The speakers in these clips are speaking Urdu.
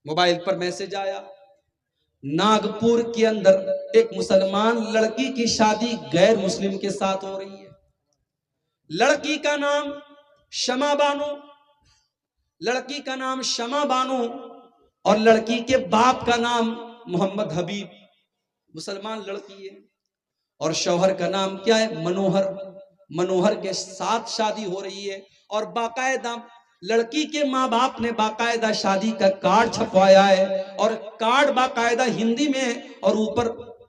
موبائل پر میسج آیا، ناگپور کے اندر ایک مسلمان لڑکی کی شادی غیر مسلم کے ساتھ ہو رہی ہے۔ لڑکی کا نام شمع بانو، لڑکی کا نام شمع بانو اور لڑکی کے باپ کا نام محمد حبیب، مسلمان لڑکی ہے، اور شوہر کا نام کیا ہے؟ منوہر۔ منوہر کے ساتھ شادی ہو رہی ہے، اور باقاعدہ لڑکی کے ماں باپ نے باقاعدہ شادی کا کارڈ چھپوایا ہے، اور کارڈ باقاعدہ ہندی میں ہے، اور اوپر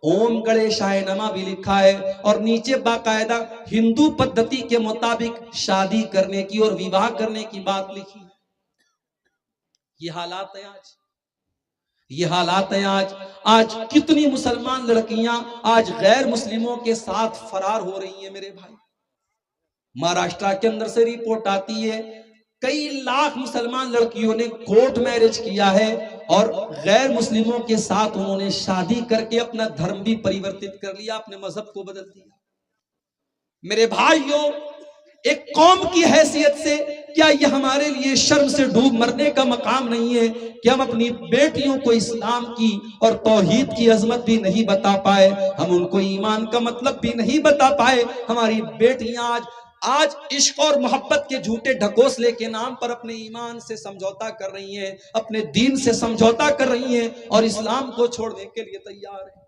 اوم گڑیشائے نمہ بھی لکھا ہے، اور نیچے باقاعدہ ہندو پدھتی کے مطابق شادی کرنے کی اور وواہ کرنے کی بات لکھی ہے۔ یہ حالات ہیں آج، یہ حالات ہیں آج۔ آج کتنی مسلمان لڑکیاں آج غیر مسلموں کے ساتھ فرار ہو رہی ہیں میرے بھائی۔ مہاراشٹرا کے اندر سے رپورٹ آتی ہے، کئی لاکھ مسلمان لڑکیوں نے کورٹ میرج کیا ہے، اور غیر مسلموں کے ساتھ انہوں نے شادی کر کے اپنا دھرم بھی پریورتت کر لیا، اپنے مذہب کو بدل دیا۔ میرے بھائیوں، ایک قوم کی حیثیت سے کیا یہ ہمارے لیے شرم سے ڈوب مرنے کا مقام نہیں ہے کہ ہم اپنی بیٹیوں کو اسلام کی اور توحید کی عظمت بھی نہیں بتا پائے، ہم ان کو ایمان کا مطلب بھی نہیں بتا پائے۔ ہماری بیٹیاں آج عشق اور محبت کے جھوٹے ڈھکوسلے کے نام پر اپنے ایمان سے سمجھوتا کر رہی ہیں، اپنے دین سے سمجھوتا کر رہی ہیں، اور اسلام کو چھوڑنے کے لیے تیار ہیں۔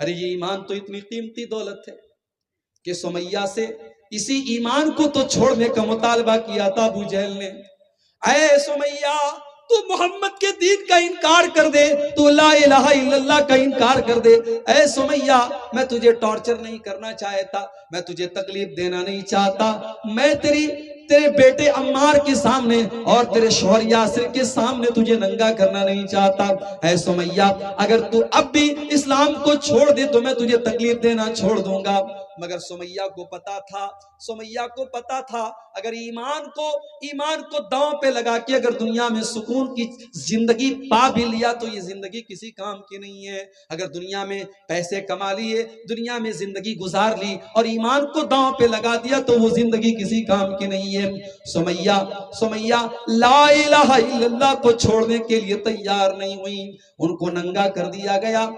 ارے یہ ایمان تو اتنی قیمتی دولت ہے کہ سمیہ سے اسی ایمان کو تو چھوڑنے کا مطالبہ کیا تھا ابو جہل نے۔ اے سمیہ، تو محمد کے دین کا انکار کر دے، تو لا الہ الا اللہ کا انکار کر دے۔ اے سمیہ، میں تجھے ٹارچر نہیں کرنا چاہتا، میں تجھے تکلیف دینا نہیں چاہتا، میں تیرے بیٹے عمار کے سامنے اور تیرے شوہر یاسر کے سامنے تجھے ننگا کرنا نہیں چاہتا۔ اے سمیہ، اگر تو اب بھی اسلام کو چھوڑ دے تو میں تجھے تکلیف دینا چھوڑ دوں گا۔ مگر سمیہ کو پتا تھا، سمیہ کو پتا تھا اگر ایمان کو داؤں پہ لگا کے اگر دنیا میں سکون کی زندگی پا بھی لیا تو یہ زندگی کسی کام کی نہیں ہے۔ اگر دنیا میں پیسے کما لیے، دنیا میں زندگی گزار لی اور ایمان کو داؤں پہ لگا دیا تو وہ زندگی کسی کام کی نہیں ہے۔ سمیہ لا الہ الا اللہ کو چھوڑنے کے لیے تیار نہیں ہوئی، ان کو ننگا کر دیا گیا،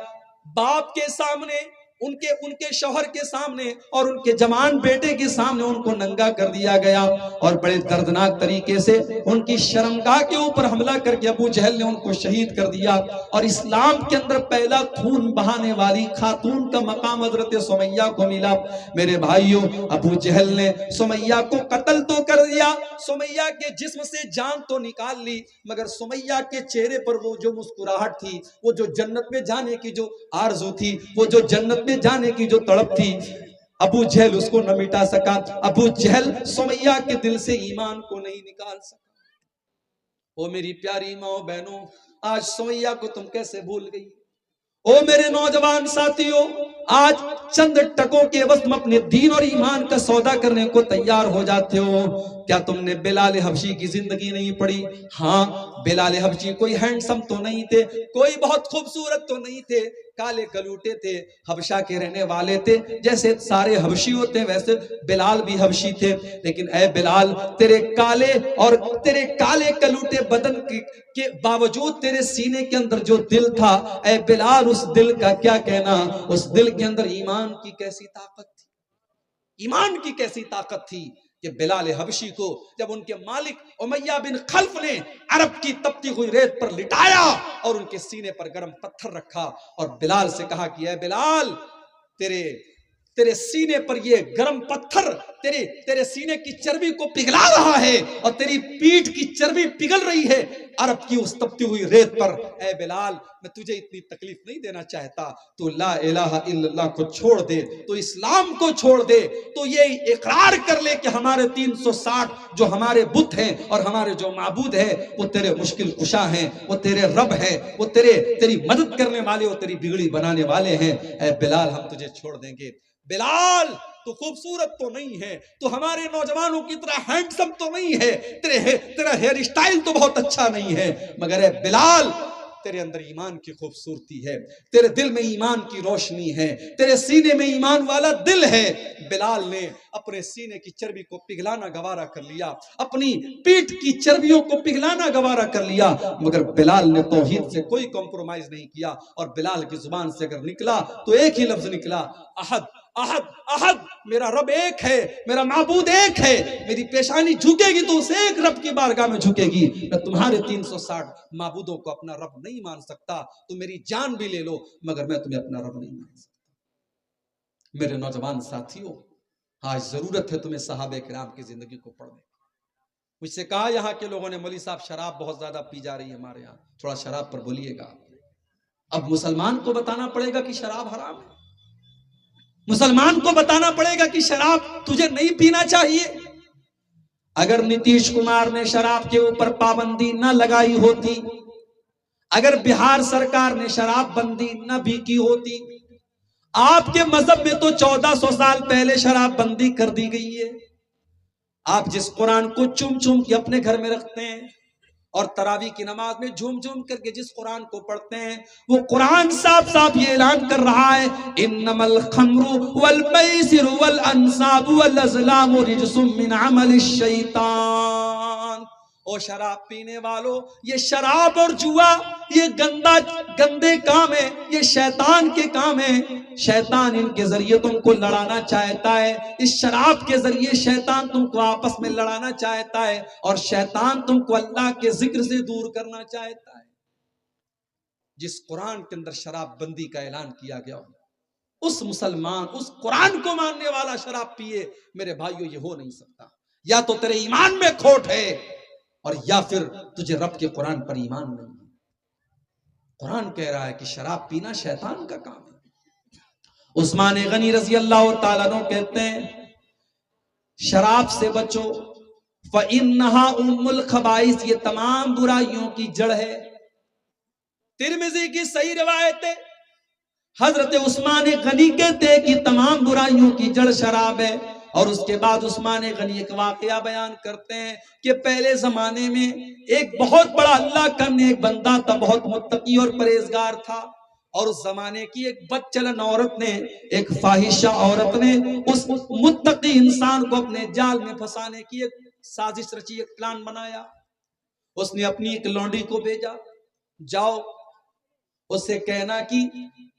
باپ کے سامنے، ان کے شوہر کے سامنے اور ان کے جوان بیٹے کے سامنے ان کو ننگا کر دیا گیا، اور بڑے دردناک طریقے سے ان کی شرمگاہ کے اوپر حملہ کر کے ابو جہل نے ان کو شہید کر دیا، اور اسلام کے اندر پہلا خون بہانے والی خاتون کا مقام حضرت سمیہ کو ملا۔ میرے بھائیوں، ابو جہل نے سمیہ کو قتل تو کر دیا، سمیہ کے جسم سے جان تو نکال لی، مگر سمیہ کے چہرے پر وہ جو مسکراہٹ تھی، وہ جو جنت میں جانے کی جو آرزو تھی، وہ جو جنت میں جانے کی جو تڑپ تھی، ابو جہل اس کو نہ مٹا سکا۔ ابو جہل سمیہ کے دل سے ایمان کو نہیں نکال سکا۔ او میری پیاری ماں بہنوں، آج سمیہ کو تم کیسے بھول گئی؟ او میرے نوجوان ساتھیوں، آج چند ٹکوں کے عوض تم اپنے دین اور ایمان کا سودا کرنے کو تیار ہو جاتے ہو۔ کیا تم نے بلال حبشی کی زندگی نہیں پڑھی؟ ہاں، بلال حبشی کوئی ہینڈسم تو نہیں تھے، کوئی بہت خوبصورت تو نہیں تھے، کالے کلوٹے تھے، حبشہ کے رہنے والے تھے، جیسے سارے حبشی ہوتے ہیں ویسے بلال بھی حبشی تھے۔ لیکن اے بلال، تیرے کالے کلوٹے بدن کے باوجود تیرے سینے کے اندر جو دل تھا، اے بلال، اس دل کا کیا کہنا، اس دل کے اندر ایمان کی کیسی طاقت تھی، ایمان کی کیسی طاقت تھی کہ بلال حبشی کو جب ان کے مالک امیہ بن خلف نے عرب کی تپتی ہوئی ریت پر لٹایا اور ان کے سینے پر گرم پتھر رکھا اور بلال سے کہا کہ اے بلال، تیرے سینے پر یہ گرم پتھر تیرے سینے کی چربی کو پگھلا رہا ہے اور تیری پیٹھ کی چربی پگھل رہی ہے عرب کی اس تپتی ہوئی ریت پر، اے بلال، میں تجھے اتنی تکلیف نہیں دینا چاہتا، تو لا الہ الا اللہ کو چھوڑ دے، تو اسلام کو چھوڑ دے، تو یہ اقرار کر لے کہ ہمارے 360 جو ہمارے بت ہیں اور ہمارے جو معبود ہیں وہ تیرے مشکل کشا ہیں، وہ تیرے رب ہیں، وہ تیری مدد کرنے والے، وہ تیری بگڑی بنانے والے ہیں۔ اے بلال، ہم تجھے چھوڑ دیں گے۔ بلال، تو خوبصورت تو نہیں ہے، تو ہمارے نوجوانوں کی طرح ہینڈسم تو نہیں ہے، تیرا ہیئر اسٹائل تو بہت اچھا نہیں ہے، مگر اے بلال، تیرے اندر ایمان کی خوبصورتی ہے، تیرے دل میں ایمان کی روشنی ہے، تیرے سینے میں ایمان والا دل ہے۔ بلال نے اپنے سینے کی چربی کو پگھلانا گوارا کر لیا، اپنی پیٹھ کی چربیوں کو پگھلانا گوارا کر لیا، مگر بلال نے توحید سے کوئی کمپرومائز نہیں کیا، اور بلال کی زبان سے اگر نکلا تو ایک ہی لفظ نکلا، احد احد احد، میرا رب ایک ہے، میرا معبود ایک ہے، میری پیشانی جھکے گی تو اس ایک رب کی بارگاہ میں جھکے گی، میں تمہارے 360 معبودوں کو اپنا رب نہیں مان سکتا، تم میری جان بھی لے لو مگر میں تمہیں اپنا رب نہیں مان سکتا۔ میرے نوجوان ساتھیوں، آج ضرورت ہے تمہیں صحابہ کرام کی زندگی کو پڑھنے۔ مجھ سے کہا یہاں کے لوگوں نے، مولوی صاحب شراب بہت زیادہ پی جا رہی ہے ہمارے یہاں، تھوڑا شراب پر بولیے گا۔ اب مسلمان کو بتانا پڑے گا کہ شراب حرام ہے، مسلمان کو بتانا پڑے گا کہ شراب تجھے نہیں پینا چاہیے۔ اگر نتیش کمار نے شراب کے اوپر پابندی نہ لگائی ہوتی، اگر بہار سرکار نے شراب بندی نہ بھی کی ہوتی، آپ کے مذہب میں تو 1400 سال پہلے شراب بندی کر دی گئی ہے۔ آپ جس قرآن کو چوم چوم کے اپنے گھر میں رکھتے ہیں اور تراویح کی نماز میں جھوم جھوم کر کے جس قرآن کو پڑھتے ہیں، وہ قرآن صاف صاف یہ اعلان کر رہا ہے، انما الخمر والمیسر والانصاب والازلام رجس من عمل الشیطان۔ او شراب پینے والو، یہ شراب اور جوا یہ گندے کام ہے، یہ شیطان کے کام ہے۔ شیطان ان کے ذریعے تم کو لڑانا چاہتا ہے، اس شراب کے ذریعے شیطان تم کو آپس میں لڑانا چاہتا ہے، اور شیطان تم کو اللہ کے ذکر سے دور کرنا چاہتا ہے۔ جس قرآن کے اندر شراب بندی کا اعلان کیا گیا ہو، اس مسلمان، اس قرآن کو ماننے والا شراب پیے، میرے بھائیو یہ ہو نہیں سکتا۔ یا تو تیرے ایمان میں کھوٹ ہے، اور یا پھر تجھے رب کے قرآن پر ایمان نہیں ہے۔ قرآن کہہ رہا ہے کہ شراب پینا شیطان کا کام ہے۔ عثمان غنی رضی اللہ تعالیٰ عنہ کہتے ہیں، شراب سے بچو، فَإِنَّهَا أُمُّ الْخَبَائِثِ، یہ تمام برائیوں کی جڑ ہے۔ ترمذی کی صحیح روایت ہے، حضرت عثمان غنی کہتے ہیں کہ تمام برائیوں کی جڑ شراب ہے۔ اور اس کے بعد عثمان غنی ایک واقعہ بیان کرتے ہیں کہ پہلے زمانے میں ایک بہت بڑا اللہ کا نیک بندہ تھا، بہت متقی اور پرہیزگار تھا، اور اس زمانے کی ایک بد چلن عورت نے، ایک فاحشہ عورت نے اس متقی انسان کو اپنے جال میں پھنسانے کی ایک سازش رچی، ایک پلان بنایا۔ اس نے اپنی ایک لونڈی کو بھیجا، جاؤ اس سے کہنا کہ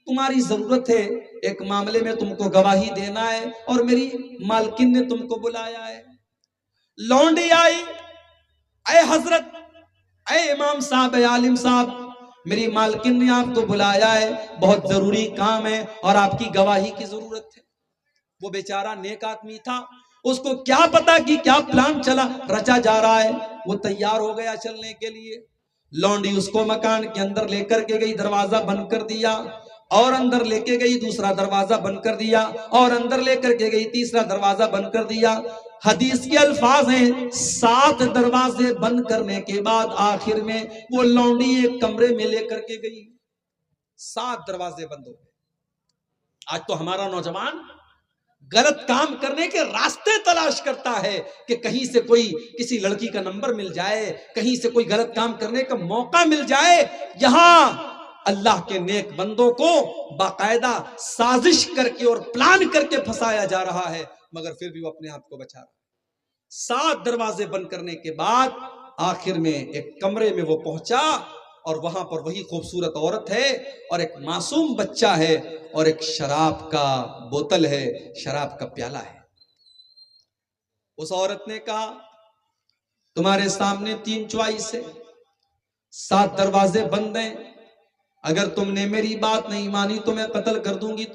تمہاری ضرورت ہے، ایک معاملے میں تم کو گواہی دینا ہے، اور میری مالکن نے تم کو بلایا ہے۔ لونڈی آئی، اے حضرت، اے امام صاحب، اے عالم صاحب، میری مالکن نے آپ کو بلایا ہے، بہت ضروری کام ہے اور آپ کی گواہی کی ضرورت ہے۔ وہ بیچارہ نیک آدمی تھا، اس کو کیا پتا کہ کیا پلان رچا جا رہا ہے۔ وہ تیار ہو گیا چلنے کے لیے۔ لونڈی اس کو مکان کے اندر لے کر کے گئی، دروازہ بند کر دیا، اور اندر لے کے گئی، دوسرا دروازہ بند کر دیا، اور اندر لے کر کے گئی، تیسرا دروازہ بند کر دیا۔ حدیث کے الفاظ ہیں، 7 دروازے بند کرنے کے بعد آخر میں وہ لونڈی ایک کمرے میں لے کر کے گئی۔ 7 دروازے بند ہو گئے۔ آج تو ہمارا نوجوان غلط کام کرنے کے راستے تلاش کرتا ہے کہ کہیں سے کوئی کسی لڑکی کا نمبر مل جائے، کہیں سے کوئی غلط کام کرنے کا موقع مل جائے۔ یہاں اللہ کے نیک بندوں کو باقاعدہ سازش کر کے اور پلان کر کے پھنسایا جا رہا ہے، مگر پھر بھی وہ اپنے آپ کو بچا رہا ہے۔ 7 دروازے بند کرنے کے بعد آخر میں ایک کمرے میں وہ پہنچا، اور وہاں پر وہی خوبصورت عورت ہے، اور ایک معصوم بچہ ہے، اور ایک شراب کا بوتل ہے، شراب کا پیالہ ہے۔ اس عورت نے کہا، تمہارے سامنے 3 چوائس ہے، 7 دروازے بند ہیں، اگر تم نے میری بات نہیں مانی تو میں قتل کر دوں گی،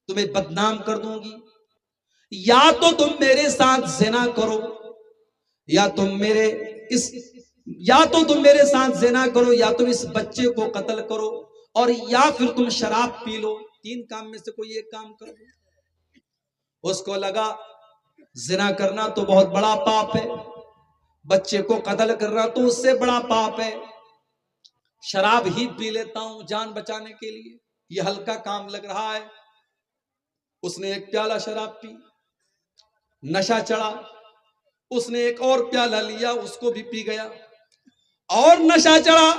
تمہیں بدنام کر دوں گی، یا تو تم میرے ساتھ زنا کرو، یا تم میرے ساتھ زنا کرو، یا تم اس بچے کو قتل کرو، اور یا پھر تم شراب پی لو، 3 کام میں سے کوئی ایک کام کرو۔ اس کو لگا زنا کرنا تو بہت بڑا پاپ ہے، بچے کو قتل کرنا تو اس سے بڑا پاپ ہے، شراب ہی پی لیتا ہوں جان بچانے کے لیے، یہ ہلکا کام لگ رہا ہے۔ اس نے ایک پیالہ شراب پی، نشہ چڑھا، اس نے ایک اور پیالہ لیا، اس کو بھی پی گیا، اور نشہ چڑھا،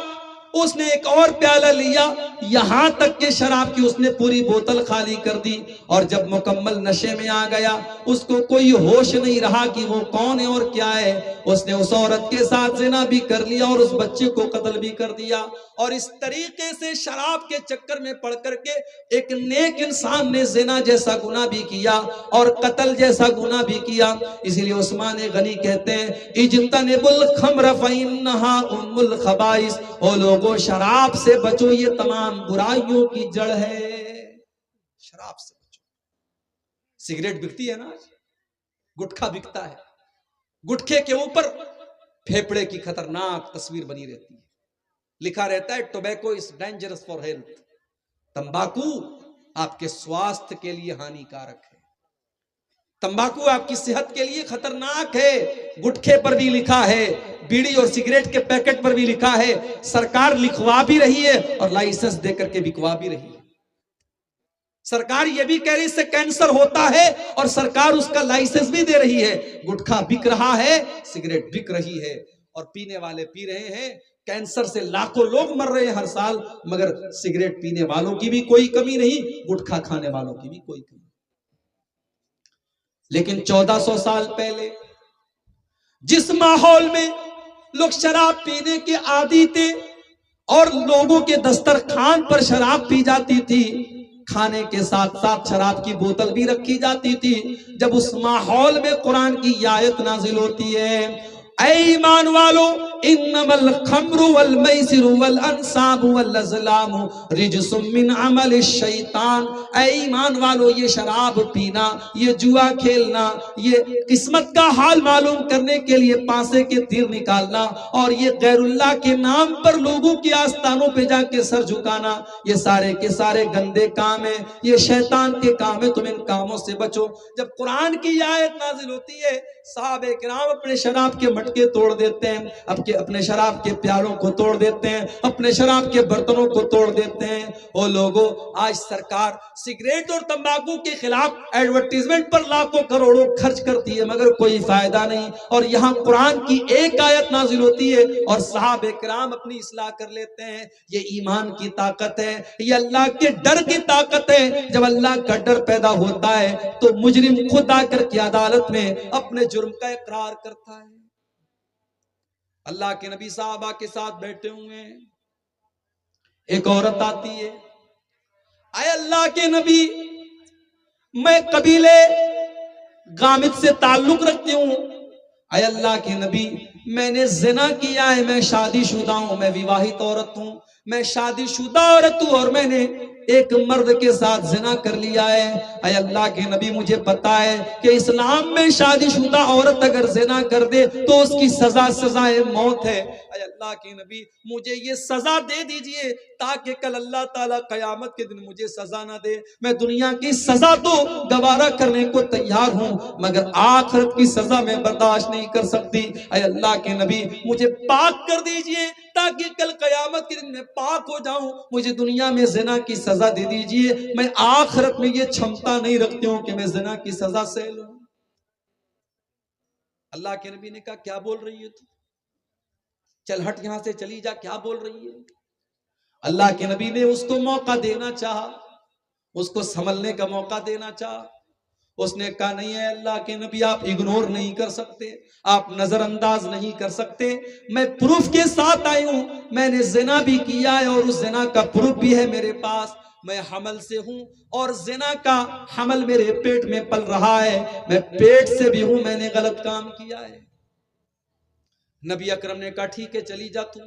اس نے ایک اور پیالہ لیا، یہاں تک کہ شراب کی اس نے پوری بوتل خالی کر دی، اور جب مکمل نشے میں آ گیا، اس کو کوئی ہوش نہیں رہا کہ وہ کون ہے اور کیا ہے، اس نے اس عورت کے ساتھ زنا بھی کر لیا اور اس بچے کو قتل بھی کر دیا۔ اور اس طریقے سے شراب کے چکر میں پڑ کر کے ایک نیک انسان نے زنا جیسا گناہ بھی کیا اور قتل جیسا گناہ بھی کیا۔ اسی لیے عثمان غنی کہتے ہیں اجتنبوا الخمر فإنها ام الخبائث، او لوگوں شراب سے بچو، یہ تمام برائیوں کی جڑ ہے۔ شراب سے بچو۔ سگریٹ بکتی ہے نا، گٹکھا بکتا ہے، گٹکھے کے اوپر پھیپڑے کی خطرناک تصویر بنی رہتی ہے، لکھا رہتا ہے tobacco is dangerous for health, تمباکو آپ کے سواستھ کے لیے ہانی کارک ہے، تمباکو آپ کی صحت کے لیے خطرناک ہے۔ گٹکھے پر بھی لکھا ہے، بیڑی اور سگریٹ کے پیکٹ پر بھی لکھا ہے، سرکار لکھوا بھی رہی ہے اور لائسنس دے کر کے بکوا بھی رہی ہے۔ سرکار یہ بھی کہہ رہی ہے اس سے کینسر ہوتا ہے اور سرکار اس کا لائسنس بھی دے رہی ہے۔ گٹکھا بک رہا ہے، سگریٹ بک رہی ہے، اور پینے والے پی رہے ہیں۔ کینسر سے لاکھوں لوگ مر رہے ہیں ہر سال، مگر سگریٹ پینے والوں کی بھی کوئی کمی نہیں، گٹکھا کھانے والوں کی بھی کوئی کمی نہیں۔ لیکن 1400 سال پہلے جس ماحول میں لوگ شراب پینے کے عادی تھے اور لوگوں کے دسترخوان پر شراب پی جاتی تھی، کھانے کے ساتھ ساتھ شراب کی بوتل بھی رکھی جاتی تھی، جب اس ماحول میں قرآن کی یہ آیت نازل ہوتی ہے، اے ایمان والو انما الخمر والمیسر والانصاب والازلام رجس من عمل الشیطان، اے ایمان والو یہ شراب پینا، یہ جوا کھیلنا، یہ قسمت کا حال معلوم کرنے کے لیے پانسے کے تیر نکالنا، اور یہ غیر اللہ کے نام پر لوگوں کی آستانوں پہ جا کے سر جھکانا، یہ سارے کے سارے گندے کام ہیں، یہ شیطان کے کام ہیں، تم ان کاموں سے بچو۔ جب قرآن کی یہ آیت نازل ہوتی ہے، صحابہ کرام اپنے شراب کے مٹکے توڑ دیتے ہیں، اپنے شراب کے پیالوں کو توڑ دیتے ہیں، اپنے شراب کے برتنوں کو توڑ دیتے ہیں۔ او لوگوں، آج سرکار سگریٹ اور تمباکو کے خلاف ایڈورٹیزمنٹ پر لاکھوں کروڑوں خرچ کرتی ہے، مگر کوئی فائدہ نہیں، اور یہاں قرآن کی ایک آیت نازل ہوتی ہے اور صحابہ کرام اپنی اصلاح کر لیتے ہیں۔ یہ ایمان کی طاقت ہے، یہ اللہ کے ڈر کی طاقت ہے۔ جب اللہ کا ڈر پیدا ہوتا ہے تو مجرم خود آ کر کے عدالت میں اپنے جرم کا اقرار کرتا ہے۔ اللہ کے نبی صحابہ کے ساتھ بیٹھے ہوئے ہیں، ایک عورت آتی ہے، اے اللہ کے نبی میں قبیلے غامد سے تعلق رکھتی ہوں، اے اللہ کے نبی میں نے زنا کیا ہے، میں شادی شدہ ہوں، میں وواہت عورت ہوں، میں شادی شدہ عورت ہوں اور میں نے ایک مرد کے ساتھ زنا کر لیا ہے۔ اے اللہ کے نبی مجھے پتا ہے کہ اسلام میں شادی شدہ عورت اگر زنا کر دے تو اس کی سزائے موت ہے۔ اے اللہ کے نبی مجھے یہ سزا دے دیجئے تاکہ کل اللہ تعالیٰ قیامت کے دن مجھے سزا نہ دے۔ میں دنیا کی سزا تو گوارا کرنے کو تیار ہوں، مگر آخرت کی سزا میں برداشت نہیں کر سکتی۔ اے اللہ کے نبی مجھے پاک کر دیجئے تاکہ کل قیامت کے دن میں پاک ہو جاؤں، مجھے دنیا میں زنا کی سزا دے دیجئے، میں آخرت میں یہ چھمتا نہیں رکھتی ہوں کہ میں زنا کی سزا سہ لوں۔ اللہ کے نبی نے کہا کیا بول رہی ہے تو؟ چل ہٹ یہاں سے، چلی جا، کیا بول رہی ہے؟ اللہ کے نبی نے اس کو موقع دینا چاہا، اس کو سنبھلنے کا موقع دینا چاہا۔ اس نے کہا نہیں ہے اللہ کے نبی، آپ اگنور نہیں کر سکتے، آپ نظر انداز نہیں کر سکتے، میں پروف کے ساتھ آئی ہوں، میں نے زنا بھی کیا ہے اور اس زنا کا پروف بھی ہے میرے پاس، میں حمل سے ہوں اور زنا کا حمل میرے پیٹ میں پل رہا ہے، میں پیٹ سے بھی ہوں، میں نے غلط کام کیا ہے۔ نبی اکرم نے کہا ٹھیک ہے چلی جا تو،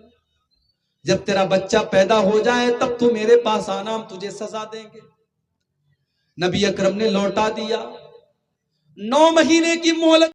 جب تیرا بچہ پیدا ہو جائے تب تو میرے پاس آنا، ہم تجھے سزا دیں گے۔ نبی اکرم نے لوٹا دیا، 9 مہینے کی مہلت